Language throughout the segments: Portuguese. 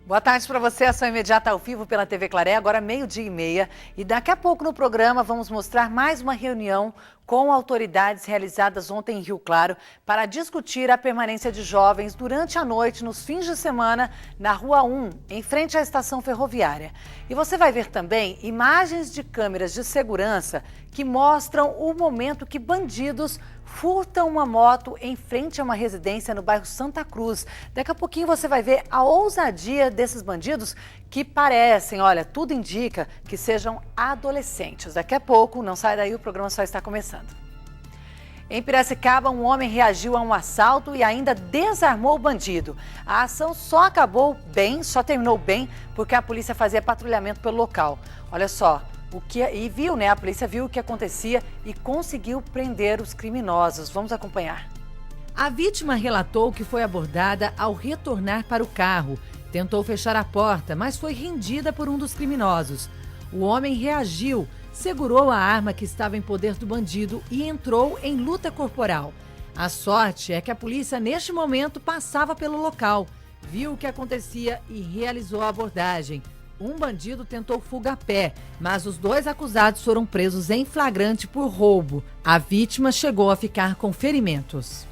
Boa tarde para você, ação imediata ao vivo pela TV Claré, agora 12h30. E daqui a pouco no programa vamos mostrar mais uma reunião com autoridades realizadas ontem em Rio Claro para discutir a permanência de jovens durante a noite, nos fins de semana, na Rua 1, em frente à estação ferroviária. E você vai ver também imagens de câmeras de segurança que mostram o momento que bandidos furtam uma moto em frente a uma residência no bairro Santa Cruz. Daqui a pouquinho você vai ver a ousadia desses bandidos que parecem, olha, tudo indica que sejam adolescentes. Daqui a pouco, não sai daí, o programa só está começando. Em Piracicaba, um homem reagiu a um assalto e ainda desarmou o bandido. A ação só terminou bem, porque a polícia fazia patrulhamento pelo local. Olha só. A polícia viu o que acontecia e conseguiu prender os criminosos. Vamos acompanhar. A vítima relatou que foi abordada ao retornar para o carro. Tentou fechar a porta, mas foi rendida por um dos criminosos. O homem reagiu, segurou a arma que estava em poder do bandido e entrou em luta corporal. A sorte é que a polícia, neste momento, passava pelo local, viu o que acontecia e realizou a abordagem. Um bandido tentou fuga a pé, mas os dois acusados foram presos em flagrante por roubo. A vítima chegou a ficar com ferimentos.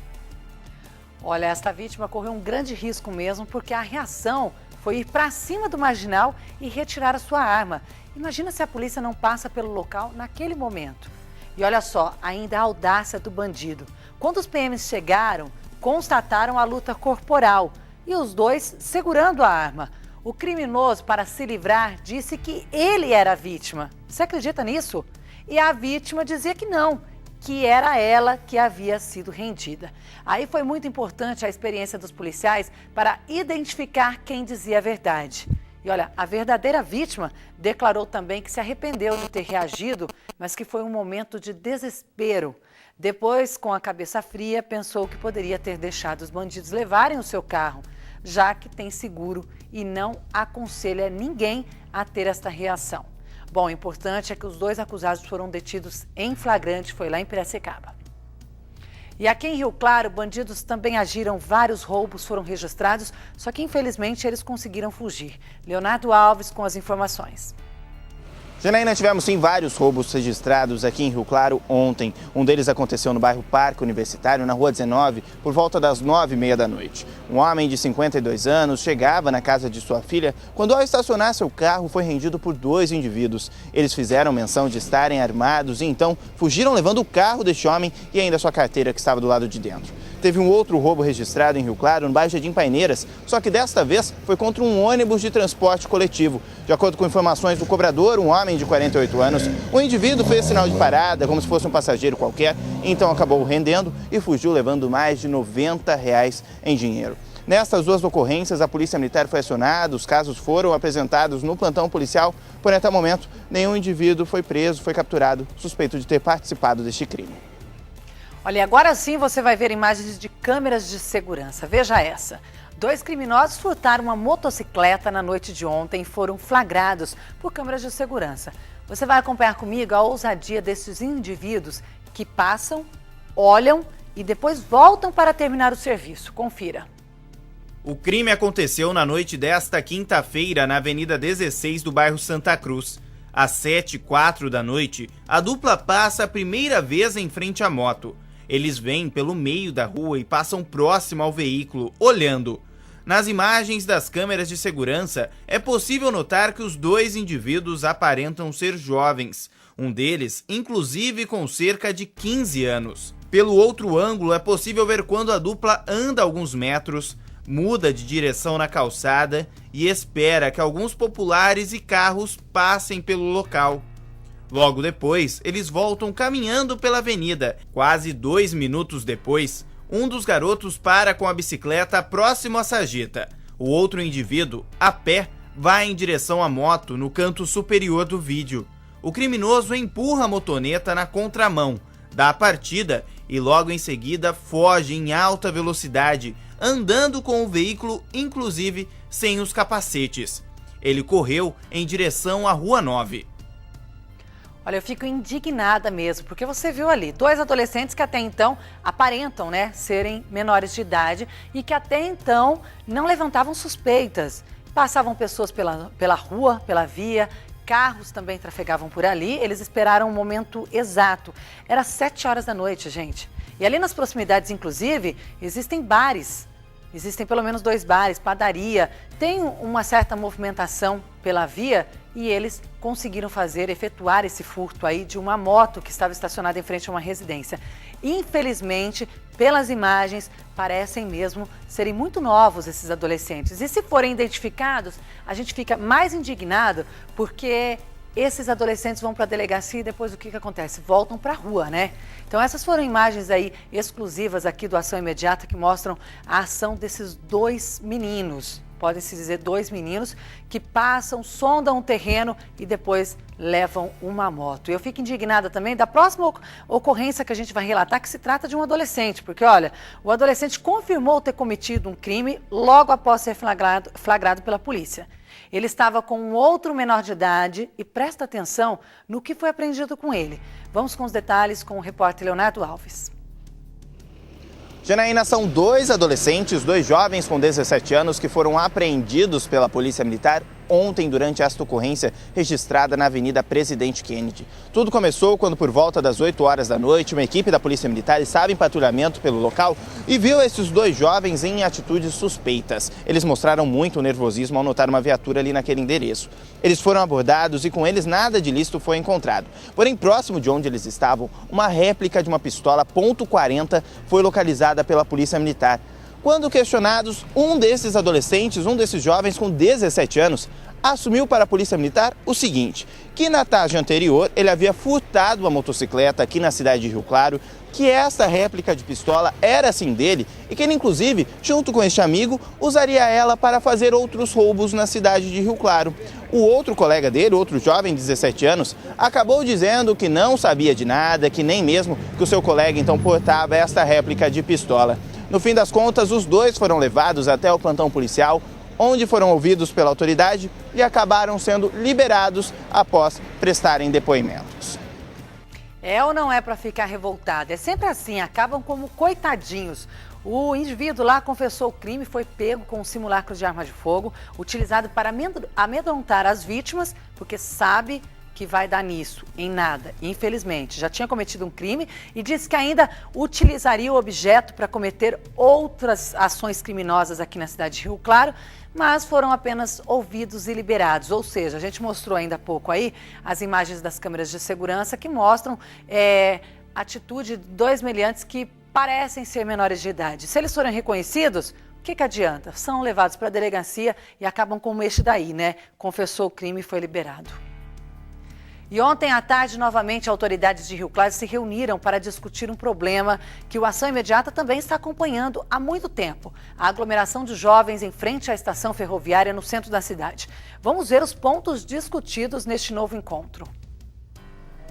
Olha, esta vítima correu um grande risco mesmo, porque a reação foi ir para cima do marginal e retirar a sua arma. Imagina se a polícia não passa pelo local naquele momento. E olha só, ainda a audácia do bandido. Quando os PMs chegaram, constataram a luta corporal e os dois segurando a arma. O criminoso, para se livrar, disse que ele era a vítima. Você acredita nisso? E a vítima dizia que não, que era ela que havia sido rendida. Aí foi muito importante a experiência dos policiais para identificar quem dizia a verdade. E olha, a verdadeira vítima declarou também que se arrependeu de ter reagido, mas que foi um momento de desespero. Depois, com a cabeça fria, pensou que poderia ter deixado os bandidos levarem o seu carro, já que tem seguro e não aconselha ninguém a ter esta reação. Bom, o importante é que os dois acusados foram detidos em flagrante, foi lá em Piracicaba. E aqui em Rio Claro, bandidos também agiram, vários roubos foram registrados, só que infelizmente eles conseguiram fugir. Leonardo Alves com as informações. Janaína, tivemos sim vários roubos registrados aqui em Rio Claro ontem. Um deles aconteceu no bairro Parque Universitário, na Rua 19, por volta das 9h30 da noite. Um homem de 52 anos chegava na casa de sua filha quando, ao estacionar seu carro, foi rendido por dois indivíduos. Eles fizeram menção de estarem armados e então fugiram levando o carro deste homem e ainda sua carteira que estava do lado de dentro. Teve um outro roubo registrado em Rio Claro, no bairro Jardim Paineiras, só que desta vez foi contra um ônibus de transporte coletivo. De acordo com informações do cobrador, um homem de 48 anos, o indivíduo fez sinal de parada, como se fosse um passageiro qualquer, então acabou rendendo e fugiu levando mais de R$ 90 em dinheiro. Nestas duas ocorrências, a Polícia Militar foi acionada, os casos foram apresentados no plantão policial, porém até o momento nenhum indivíduo foi preso, foi capturado, suspeito de ter participado deste crime. Olha, agora sim você vai ver imagens de câmeras de segurança. Veja essa. Dois criminosos furtaram uma motocicleta na noite de ontem e foram flagrados por câmeras de segurança. Você vai acompanhar comigo a ousadia desses indivíduos que passam, olham e depois voltam para terminar o serviço. Confira. O crime aconteceu na noite desta quinta-feira na Avenida 16 do bairro Santa Cruz. Às 7h04 da noite, a dupla passa a primeira vez em frente à moto. Eles vêm pelo meio da rua e passam próximo ao veículo, olhando. Nas imagens das câmeras de segurança, é possível notar que os dois indivíduos aparentam ser jovens. Um deles, inclusive, com cerca de 15 anos. Pelo outro ângulo, é possível ver quando a dupla anda alguns metros, muda de direção na calçada e espera que alguns populares e carros passem pelo local. Logo depois, eles voltam caminhando pela avenida. Quase 2 minutos depois, um dos garotos para com a bicicleta próximo à sarjeta. O outro indivíduo, a pé, vai em direção à moto no canto superior do vídeo. O criminoso empurra a motoneta na contramão, dá a partida e logo em seguida foge em alta velocidade, andando com o veículo, inclusive sem os capacetes. Ele correu em direção à Rua 9. Olha, eu fico indignada mesmo, porque você viu ali dois adolescentes que até então aparentam, serem menores de idade e que até então não levantavam suspeitas. Passavam pessoas pela rua, pela via, carros também trafegavam por ali. Eles esperaram o momento exato. Era 7 horas da noite, gente. E ali nas proximidades, inclusive, existem bares. Existem pelo menos 2 bares, padaria. Tem uma certa movimentação pela via e eles conseguiram efetuar esse furto aí de uma moto que estava estacionada em frente a uma residência. Infelizmente, pelas imagens, parecem mesmo serem muito novos esses adolescentes. E se forem identificados, a gente fica mais indignado porque esses adolescentes vão para a delegacia e depois o que acontece? Voltam para a rua, né? Então essas foram imagens aí exclusivas aqui do Ação Imediata que mostram a ação desses 2 meninos. Podem-se dizer 2 meninos que passam, sondam o terreno e depois levam uma moto. E eu fico indignada também da próxima ocorrência que a gente vai relatar, que se trata de um adolescente. Porque, olha, o adolescente confirmou ter cometido um crime logo após ser flagrado pela polícia. Ele estava com um outro menor de idade e presta atenção no que foi apreendido com ele. Vamos com os detalhes com o repórter Leonardo Alves. Janaína, são 2 adolescentes, 2 jovens com 17 anos que foram apreendidos pela Polícia Militar ontem durante esta ocorrência registrada na Avenida Presidente Kennedy. Tudo começou quando, por volta das 8 horas da noite, uma equipe da Polícia Militar estava em patrulhamento pelo local e viu esses 2 jovens em atitudes suspeitas. Eles mostraram muito nervosismo ao notar uma viatura ali naquele endereço. Eles foram abordados e com eles nada de ilícito foi encontrado. Porém, próximo de onde eles estavam, uma réplica de uma pistola .40 foi localizada pela Polícia Militar. Quando questionados, um desses adolescentes, um desses jovens com 17 anos, assumiu para a Polícia Militar o seguinte, que na tarde anterior ele havia furtado uma motocicleta aqui na cidade de Rio Claro, que essa réplica de pistola era sim dele e que ele, inclusive, junto com este amigo, usaria ela para fazer outros roubos na cidade de Rio Claro. O outro colega dele, outro jovem de 17 anos, acabou dizendo que não sabia de nada, que nem mesmo que o seu colega então portava esta réplica de pistola. No fim das contas, os 2 foram levados até o plantão policial, onde foram ouvidos pela autoridade e acabaram sendo liberados após prestarem depoimentos. É ou não é para ficar revoltado? É sempre assim, acabam como coitadinhos. O indivíduo lá confessou o crime, foi pego com um simulacro de arma de fogo, utilizado para amedrontar as vítimas, porque sabe que vai dar nisso, em nada, infelizmente. Já tinha cometido um crime e disse que ainda utilizaria o objeto para cometer outras ações criminosas aqui na cidade de Rio Claro, mas foram apenas ouvidos e liberados. Ou seja, a gente mostrou ainda há pouco aí as imagens das câmeras de segurança que mostram a atitude de 2 meliantes que parecem ser menores de idade. Se eles forem reconhecidos, o que adianta? São levados para a delegacia e acabam como este daí, né? Confessou o crime e foi liberado. E ontem à tarde, novamente, autoridades de Rio Claro se reuniram para discutir um problema que o Ação Imediata também está acompanhando há muito tempo. A aglomeração de jovens em frente à estação ferroviária no centro da cidade. Vamos ver os pontos discutidos neste novo encontro.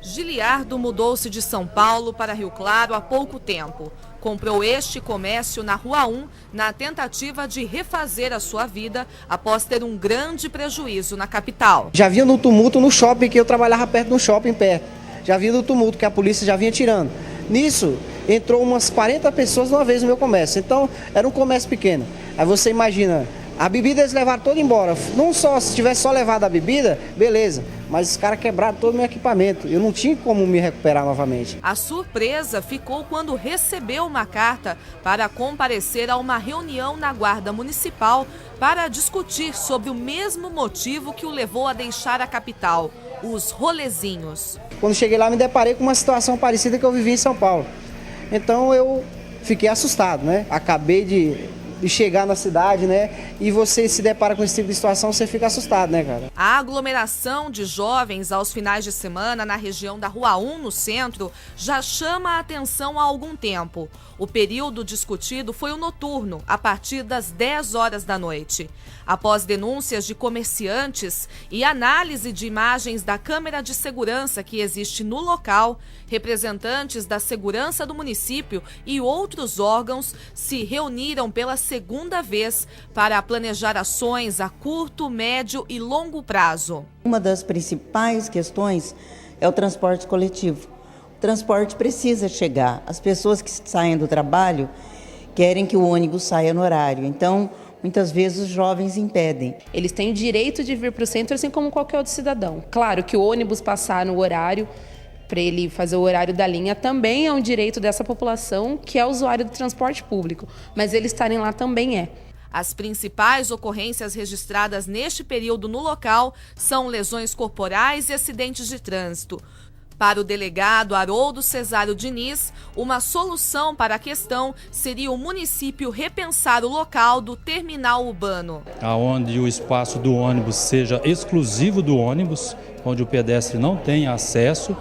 Giliardo mudou-se de São Paulo para Rio Claro há pouco tempo. Comprou este comércio na Rua 1 na tentativa de refazer a sua vida após ter um grande prejuízo na capital. Já vinha no tumulto no shopping, que eu trabalhava perto do shopping perto. Já vinha no tumulto que a polícia já vinha tirando. Nisso, entrou umas 40 pessoas de uma vez no meu comércio. Então, era um comércio pequeno. Aí você imagina, a bebida eles levaram toda embora. Não só, se tivesse só levado a bebida, beleza. Mas os caras quebraram todo o meu equipamento. Eu não tinha como me recuperar novamente. A surpresa ficou quando recebeu uma carta para comparecer a uma reunião na Guarda Municipal para discutir sobre o mesmo motivo que o levou a deixar a capital, os rolezinhos. Quando cheguei lá, me deparei com uma situação parecida que eu vivi em São Paulo. Então eu fiquei assustado, né? Acabei de chegar na cidade, né? E você se depara com esse tipo de situação, você fica assustado, né, cara? A aglomeração de jovens aos finais de semana na região da Rua 1, no centro, já chama a atenção há algum tempo. O período discutido foi o noturno, a partir das 10 horas da noite. Após denúncias de comerciantes e análise de imagens da câmera de segurança que existe no local, representantes da segurança do município e outros órgãos se reuniram pela segunda vez para planejar ações a curto, médio e longo prazo. Uma das principais questões é o transporte coletivo. O transporte precisa chegar. As pessoas que saem do trabalho querem que o ônibus saia no horário. Então, muitas vezes os jovens impedem. Eles têm o direito de vir para o centro, assim como qualquer outro cidadão. Claro que o ônibus passar no horário, para ele fazer o horário da linha, também é um direito dessa população que é usuário do transporte público, mas eles estarem lá também é. As principais ocorrências registradas neste período no local são lesões corporais e acidentes de trânsito. Para o delegado Haroldo Cesário Diniz, uma solução para a questão seria o município repensar o local do terminal urbano. Onde o espaço do ônibus seja exclusivo do ônibus, onde o pedestre não tenha acesso,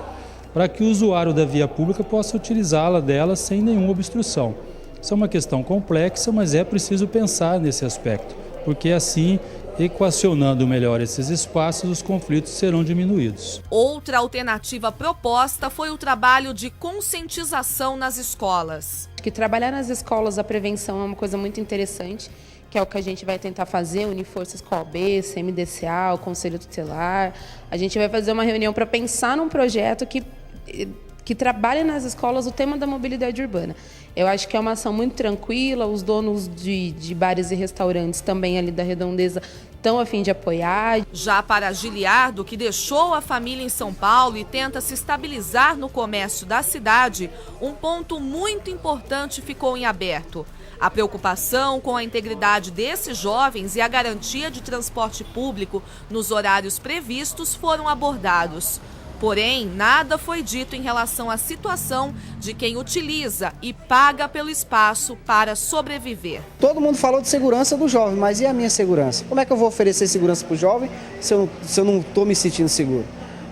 para que o usuário da via pública possa utilizá-la dela sem nenhuma obstrução. Isso é uma questão complexa, mas é preciso pensar nesse aspecto, porque assim, equacionando melhor esses espaços, os conflitos serão diminuídos. Outra alternativa proposta foi o trabalho de conscientização nas escolas. Acho que trabalhar nas escolas a prevenção é uma coisa muito interessante, que é o que a gente vai tentar fazer, unir forças com a OAB, CMDCA, o Conselho Tutelar. A gente vai fazer uma reunião para pensar num projeto que trabalhe nas escolas o tema da mobilidade urbana. Eu acho que é uma ação muito tranquila, os donos de bares e restaurantes também ali da Redondeza estão a fim de apoiar. Já para Giliardo, que deixou a família em São Paulo e tenta se estabilizar no comércio da cidade, um ponto muito importante ficou em aberto. A preocupação com a integridade desses jovens e a garantia de transporte público nos horários previstos foram abordados. Porém, nada foi dito em relação à situação de quem utiliza e paga pelo espaço para sobreviver. Todo mundo falou de segurança do jovem, mas e a minha segurança? Como é que eu vou oferecer segurança para o jovem se eu não estou me sentindo seguro?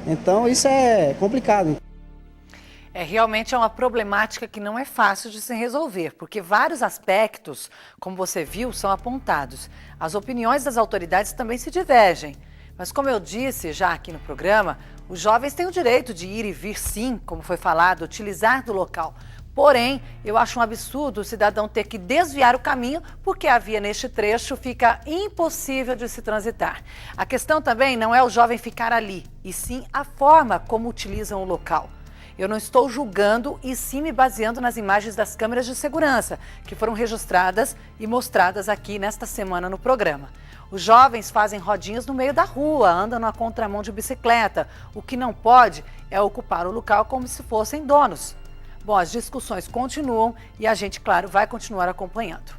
Então isso é complicado. Realmente é uma problemática que não é fácil de se resolver, porque vários aspectos, como você viu, são apontados. As opiniões das autoridades também se divergem. Mas como eu disse já aqui no programa, os jovens têm o direito de ir e vir sim, como foi falado, utilizar do local. Porém, eu acho um absurdo o cidadão ter que desviar o caminho porque a via neste trecho fica impossível de se transitar. A questão também não é o jovem ficar ali, e sim a forma como utilizam o local. Eu não estou julgando e sim me baseando nas imagens das câmeras de segurança que foram registradas e mostradas aqui nesta semana no programa. Os jovens fazem rodinhas no meio da rua, andam na contramão de bicicleta. O que não pode é ocupar o local como se fossem donos. Bom, as discussões continuam e a gente, claro, vai continuar acompanhando.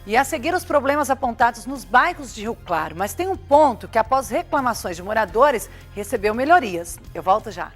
E a seguir os problemas apontados nos bairros de Rio Claro, mas tem um ponto que após reclamações de moradores recebeu melhorias. Eu volto já.